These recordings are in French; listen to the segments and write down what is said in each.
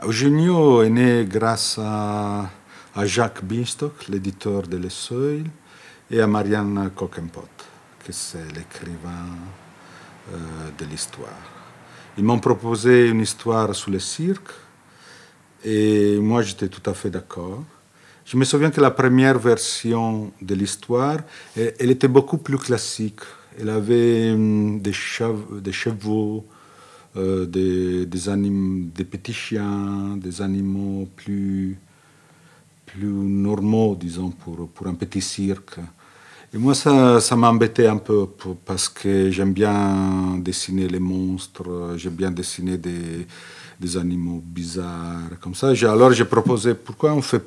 Eugenio est né grâce à Jacques Binstock, l'éditeur de Le Seuil, et à Marianne Cockenpot, qui c'est l'écrivain de l'histoire. Ils m'ont proposé une histoire sur le cirque, et moi j'étais tout à fait d'accord. Je me souviens que la première version de l'histoire, elle était beaucoup plus classique. Elle avait des chevaux, des petits chiens, des animaux plus normaux, disons, pour un petit cirque. Et moi, ça m'embêtait un peu parce que j'aime bien dessiner les monstres, j'aime bien dessiner des animaux bizarres, comme ça. Alors j'ai proposé, pourquoi on fait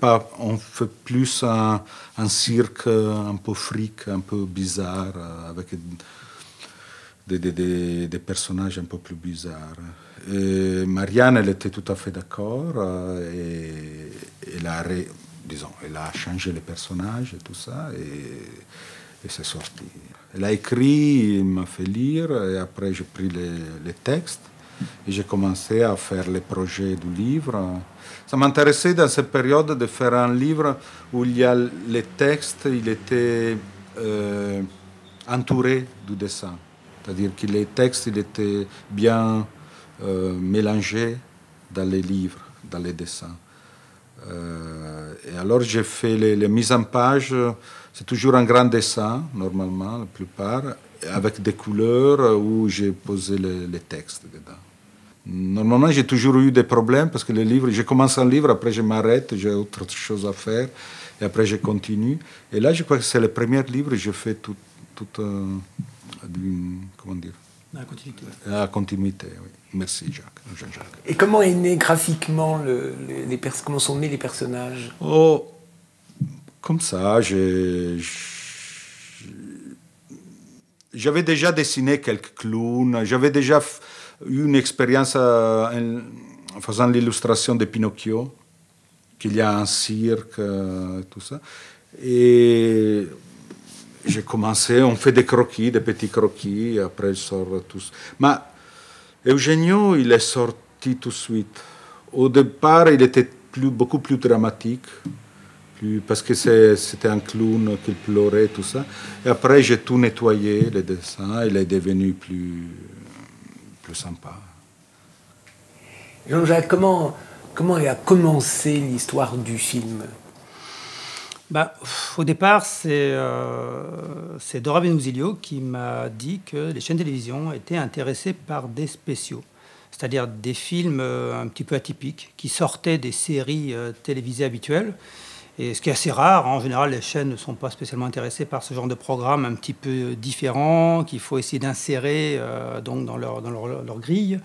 plus un cirque un peu fric, un peu bizarre, avec des personnages un peu plus bizarres. Et Marianne, elle était tout à fait d'accord, et elle a changé les personnages et tout ça, et c'est sorti. Elle a écrit, il m'a fait lire, et après j'ai pris les textes, et j'ai commencé à faire les projets du livre. Ça m'intéressait dans cette période de faire un livre où il y a les textes, il était entouré du dessin. C'est-à-dire que les textes ils étaient bien mélangés dans les livres, dans les dessins. Et alors j'ai fait les mises en page, c'est toujours un grand dessin, normalement, la plupart, avec des couleurs où j'ai posé les textes dedans. Normalement, j'ai toujours eu des problèmes parce que les livres, je commence un livre, après je m'arrête, j'ai autre chose à faire, et après je continue. Et là, je crois que c'est le premier livre que je fais tout comment dire? La continuité. La continuité, oui. Merci Jean-Jacques. Et comment est né graphiquement comment sont nés les personnages? Oh, comme ça, j'avais déjà dessiné quelques clowns, j'avais déjà eu une expérience en faisant l'illustration de Pinocchio, qu'il y a un cirque, tout ça. Et j'ai commencé, on fait des croquis, des petits croquis, après ils sortent tous. Mais Eugenio, il est sorti tout de suite. Au départ, il était beaucoup plus dramatique, parce que c'était un clown qui pleurait, tout ça. Et après, j'ai tout nettoyé, les dessins, il est devenu plus sympa. Jean-Jacques, comment a commencé l'histoire du film? Au départ, c'est Dora Benousilio qui m'a dit que les chaînes de télévision étaient intéressées par des spéciaux, c'est-à-dire des films un petit peu atypiques qui sortaient des séries télévisées habituelles. Et ce qui est assez rare, en général, les chaînes ne sont pas spécialement intéressées par ce genre de programme un petit peu différent qu'il faut essayer d'insérer donc dans leur grille.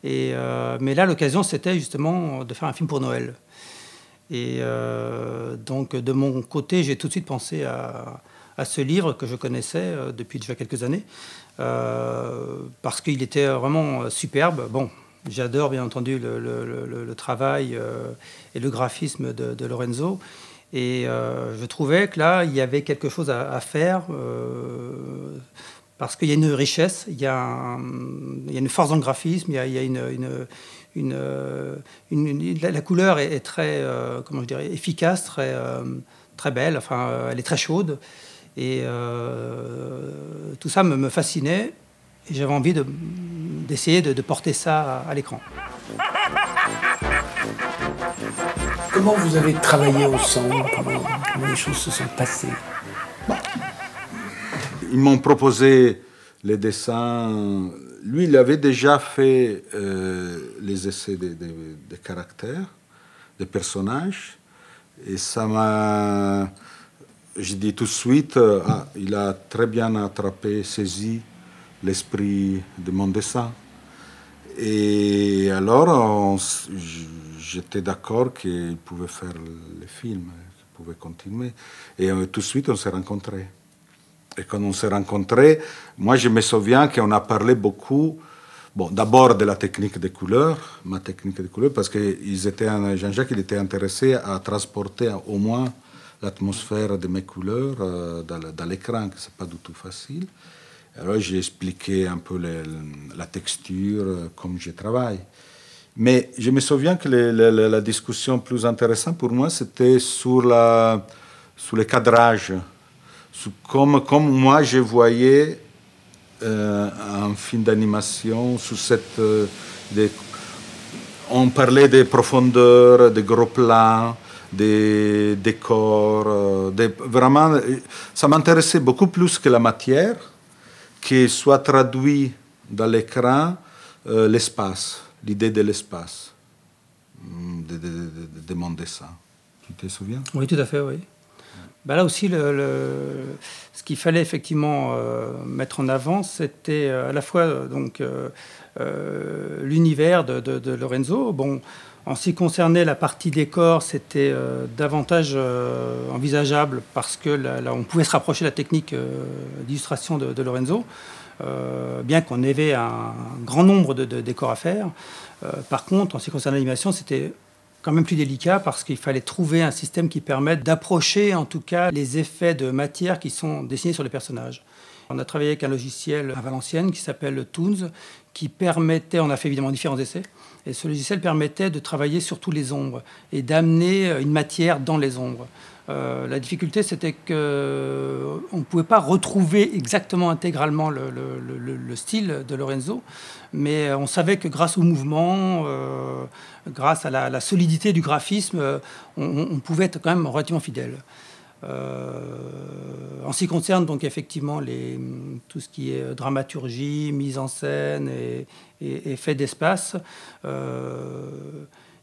Mais là, l'occasion, c'était justement de faire un film pour Noël. Et donc, de mon côté, j'ai tout de suite pensé à ce livre que je connaissais depuis déjà quelques années, parce qu'il était vraiment superbe. Bon, j'adore bien entendu le travail et le graphisme de Lorenzo. Et je trouvais que là, il y avait quelque chose à faire, parce qu'il y a une richesse, il y a une force dans le graphisme, il y a la couleur est très, comment je dirais, efficace, très belle, enfin, elle est très chaude. Et tout ça me fascinait, et j'avais envie d'essayer de porter ça à l'écran. Comment vous avez travaillé ensemble? Comment les choses se sont passées? Ils m'ont proposé les dessins. Lui, il avait déjà fait les essais des caractères, des personnages. Et ça m'a... J'ai dit tout de suite, il a très bien attrapé, saisi l'esprit de mon dessin. Et alors, j'étais d'accord qu'il pouvait faire le film, qu'il pouvait continuer. Et tout de suite, on s'est rencontrés. Et quand on s'est rencontrés, moi, je me souviens qu'on a parlé beaucoup, bon, d'abord de la technique des couleurs, ma technique des couleurs, parce que Jean-Jacques, il était intéressé à transporter au moins l'atmosphère de mes couleurs dans l'écran, que ce n'est pas du tout facile. Alors j'ai expliqué un peu la texture, comme je travaille. Mais je me souviens que la discussion plus intéressante pour moi, c'était sur le cadrage. Comme moi, je voyais un film d'animation sous cette... on parlait des profondeurs, des gros plans, des décors. Vraiment, ça m'intéressait beaucoup plus que la matière, que soit traduit dans l'écran l'espace, l'idée de l'espace, de mon dessin. Tu te souviens? Oui, tout à fait, oui. Ben là aussi, ce qu'il fallait effectivement mettre en avant, c'était à la fois l'univers de Lorenzo. Bon, en ce qui concernait la partie décor, c'était davantage envisageable parce que là, on pouvait se rapprocher de la technique d'illustration de Lorenzo, bien qu'on avait un grand nombre de décors à faire. Par contre, en ce qui concerne l'animation, c'était quand même plus délicat parce qu'il fallait trouver un système qui permette d'approcher en tout cas les effets de matière qui sont dessinés sur les personnages. On a travaillé avec un logiciel à Valenciennes qui s'appelle Toons, qui permettait, on a fait évidemment différents essais, et ce logiciel permettait de travailler sur tous les ombres et d'amener une matière dans les ombres. La difficulté, c'était qu'on ne pouvait pas retrouver exactement intégralement le style de Lorenzo, mais on savait que grâce au mouvement, grâce à la solidité du graphisme, on pouvait être quand même relativement fidèle. En ce qui concerne donc effectivement tout ce qui est dramaturgie, mise en scène et effet d'espace,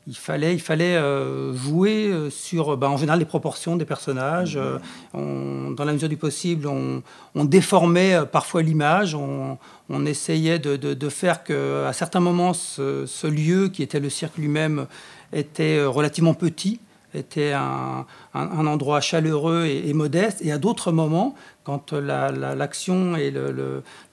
il fallait jouer sur, en général, les proportions des personnages. Dans la mesure du possible, on déformait parfois l'image. On essayait de faire qu'à certains moments, ce lieu, qui était le cirque lui-même, était relativement petit, était un endroit chaleureux et modeste. Et à d'autres moments, quand l'action et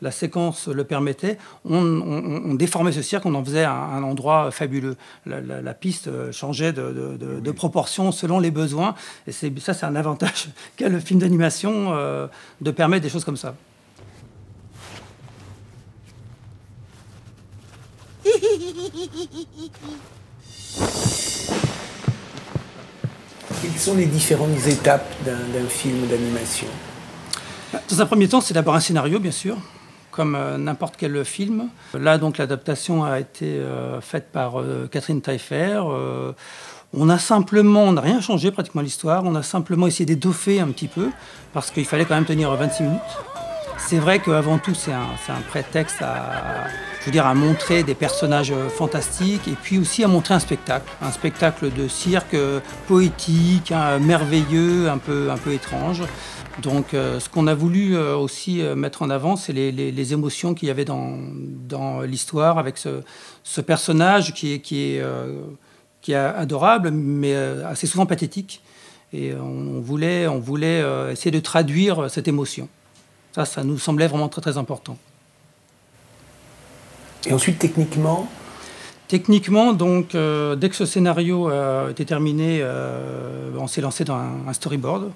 la séquence le permettaient, on déformait ce cirque, on en faisait un endroit fabuleux. La piste changeait de proportion selon les besoins. Et ça, c'est un avantage qu'a le film d'animation de permettre des choses comme ça. Quelles sont les différentes étapes d'un film d'animation? Dans un premier temps, c'est d'abord un scénario, bien sûr, comme n'importe quel film. Là, donc, l'adaptation a été faite par Catherine Taillefer. On n'a rien changé pratiquement à l'histoire. On a simplement essayé d'étoffer un petit peu, parce qu'il fallait quand même tenir 26 minutes. C'est vrai qu'avant tout, c'est un prétexte à montrer des personnages fantastiques et puis aussi à montrer un spectacle de cirque poétique, merveilleux, un peu étrange. Donc ce qu'on a voulu aussi mettre en avant, c'est les émotions qu'il y avait dans l'histoire avec ce personnage qui est adorable, mais assez souvent pathétique. Et on voulait essayer de traduire cette émotion. Ça nous semblait vraiment très, très important. Et ensuite, techniquement? Techniquement, donc, dès que ce scénario était terminé, on s'est lancé dans un storyboard.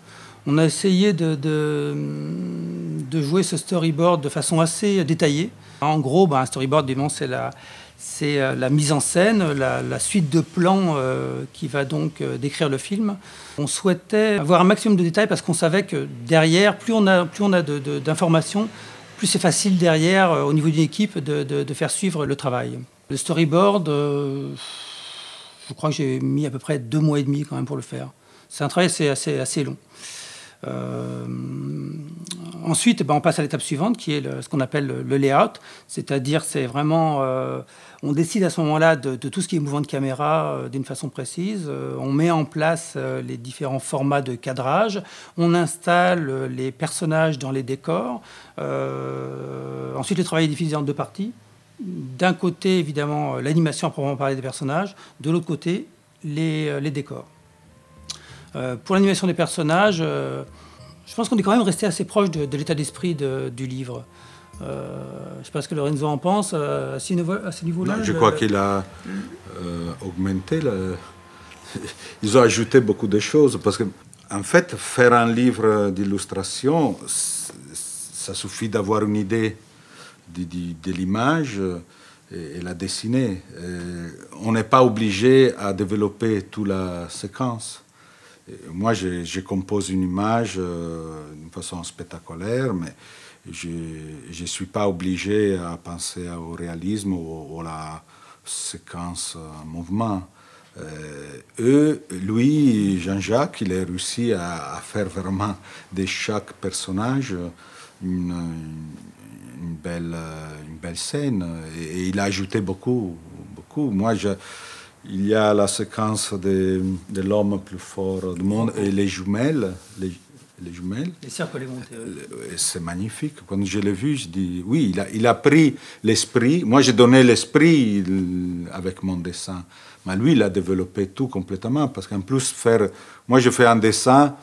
On a essayé de jouer ce storyboard de façon assez détaillée. En gros, un storyboard, c'est la mise en scène, la suite de plans qui va donc décrire le film. On souhaitait avoir un maximum de détails parce qu'on savait que derrière, plus on a d'informations, plus c'est facile derrière, au niveau d'une équipe, de faire suivre le travail. Le storyboard, je crois que j'ai mis à peu près 2 mois et demi quand même pour le faire. C'est un travail assez long. Ensuite, on passe à l'étape suivante, qui est ce qu'on appelle le layout, c'est-à-dire c'est vraiment, on décide à ce moment-là de tout ce qui est mouvement de caméra d'une façon précise, on met en place les différents formats de cadrage, on installe les personnages dans les décors, ensuite le travail est divisé en 2 parties. D'un côté, évidemment, l'animation à proprement parler des personnages, de l'autre côté, les décors. Pour l'animation des personnages, je pense qu'on est quand même resté assez proche de l'état d'esprit du livre. Je ne sais pas ce que Lorenzo en pense à ce niveau-là. Je crois qu'il a augmenté. Ils ont ajouté beaucoup de choses. Parce qu'en fait, faire un livre d'illustration, ça suffit d'avoir une idée de l'image et la dessiner. On n'est pas obligé à développer toute la séquence. Moi, je compose une image d'une façon spectaculaire, mais je ne suis pas obligé à penser au réalisme ou à la séquence en mouvement. Lui, Jean-Jacques, il a réussi à faire vraiment de chaque personnage une belle scène. Et il a ajouté beaucoup. Moi, il y a la séquence de l'homme plus fort du monde et les jumelles. Les jumelles. Les cercles montés. C'est magnifique. Quand je l'ai vu, je dis, oui, il a pris l'esprit. Moi, j'ai donné l'esprit avec mon dessin. Mais lui, il a développé tout complètement. Parce qu'en plus, moi, je fais un dessin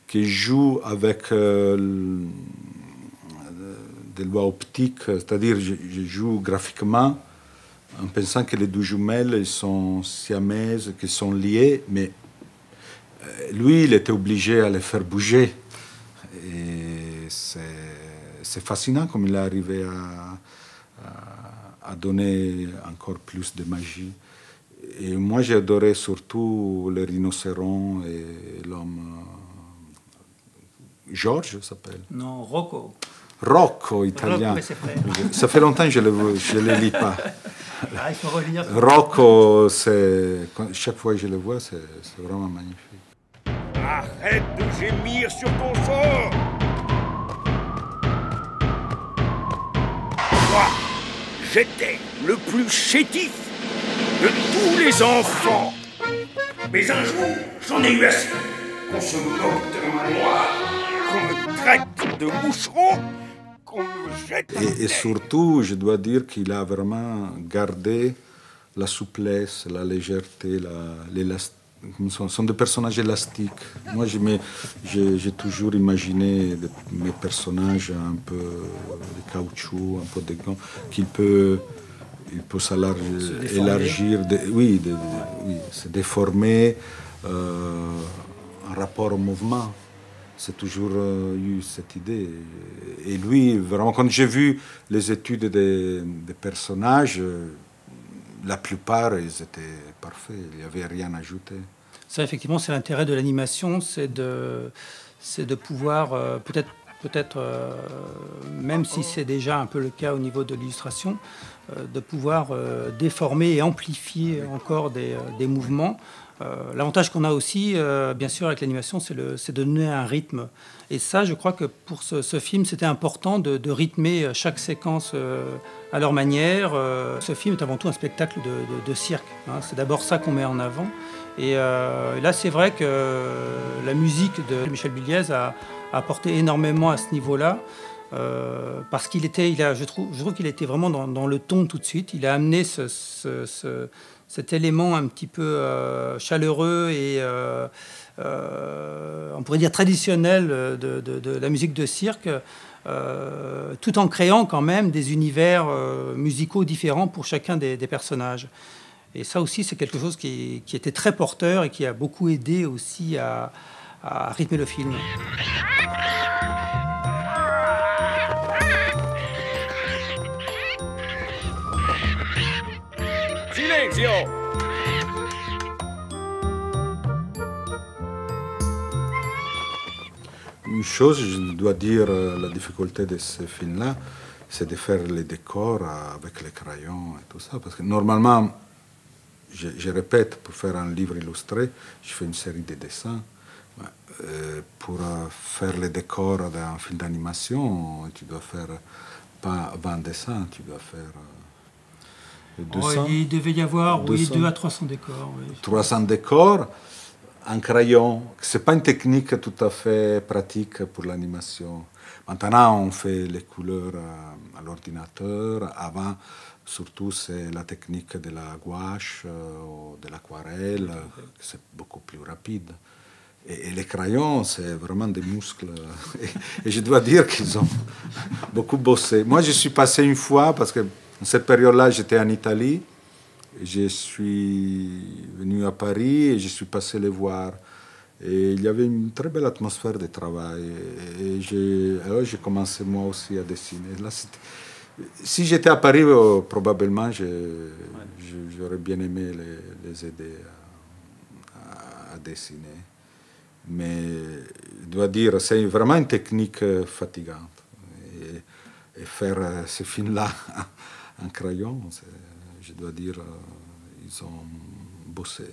qui joue avec des lois optiques. C'est-à-dire, je joue graphiquement en pensant que les deux jumelles ils sont siamaises, qu'elles sont liées, mais lui, il était obligé à les faire bouger. Et c'est fascinant comme il est arrivé à donner encore plus de magie. Et moi, j'ai adoré surtout le rhinocéron et l'homme... Georges s'appelle? Non, Rocco. Rocco, italien. Ça fait longtemps que je ne le lis pas. Ah, il faut relire. Rocco, chaque fois que je le vois, c'est vraiment magnifique. Arrête de gémir sur ton sort! Moi, j'étais le plus chétif de tous les enfants. Mais un jour, j'en ai eu assez. Qu'on se moque de moi, qu'on me traite de moucheron, qu'on me jette... Et surtout, je dois dire qu'il a vraiment gardé la souplesse, la légèreté, l'élasticité. Ce sont des personnages élastiques. Moi, j'ai toujours imaginé mes personnages un peu de caoutchouc, un peu de gants, il peut s'élargir, oui, se déformer en rapport au mouvement. C'est toujours eu cette idée. Et lui, vraiment, quand j'ai vu les études des personnages, la plupart, ils étaient parfaits. Il n'y avait rien à ajouter. Ça, effectivement, c'est l'intérêt de l'animation, c'est de pouvoir, peut-être même si c'est déjà un peu le cas au niveau de l'illustration, de pouvoir déformer et amplifier encore des mouvements. L'avantage qu'on a aussi, bien sûr, avec l'animation, c'est de donner un rythme. Et ça, je crois que pour ce film, c'était important de rythmer chaque séquence à leur manière. Ce film est avant tout un spectacle de cirque. Hein. C'est d'abord ça qu'on met en avant. Et là, c'est vrai que la musique de Michel Buliez a apporté énormément à ce niveau-là. Parce je trouve qu'il était vraiment dans le ton tout de suite. Il a amené cet élément un petit peu chaleureux et on pourrait dire traditionnel de la musique de cirque, tout en créant quand même des univers musicaux différents pour chacun des personnages. Et ça aussi, c'est quelque chose qui était très porteur et qui a beaucoup aidé aussi à rythmer le film. Silenzio! Une chose, je dois dire, la difficulté de ce film-là, c'est de faire les décors avec les crayons et tout ça. Parce que normalement, je répète, pour faire un livre illustré, je fais une série de dessins. Pour faire les décors d'un film d'animation, tu dois faire pas 20 dessins, tu dois faire 200. Il devait y avoir 200 à 300 décors. Oui. 300 décors en crayon. Ce n'est pas une technique tout à fait pratique pour l'animation. Maintenant, on fait les couleurs à l'ordinateur. Avant, surtout, c'est la technique de la gouache ou de l'aquarelle. C'est beaucoup plus rapide. Et les crayons, c'est vraiment des muscles. Et je dois dire qu'ils ont beaucoup bossé. Moi, je suis passé une fois, parce que dans cette période-là, j'étais en Italie. Je suis venu à Paris et je suis passé les voir. Et il y avait une très belle atmosphère de travail. Et alors j'ai commencé moi aussi à dessiner. Là, Si j'étais à Paris, probablement, j'aurais bien aimé les aider à dessiner. Mais je dois dire, c'est vraiment une technique fatigante. Et faire ces films-là en crayon, je dois dire, ils ont bossé.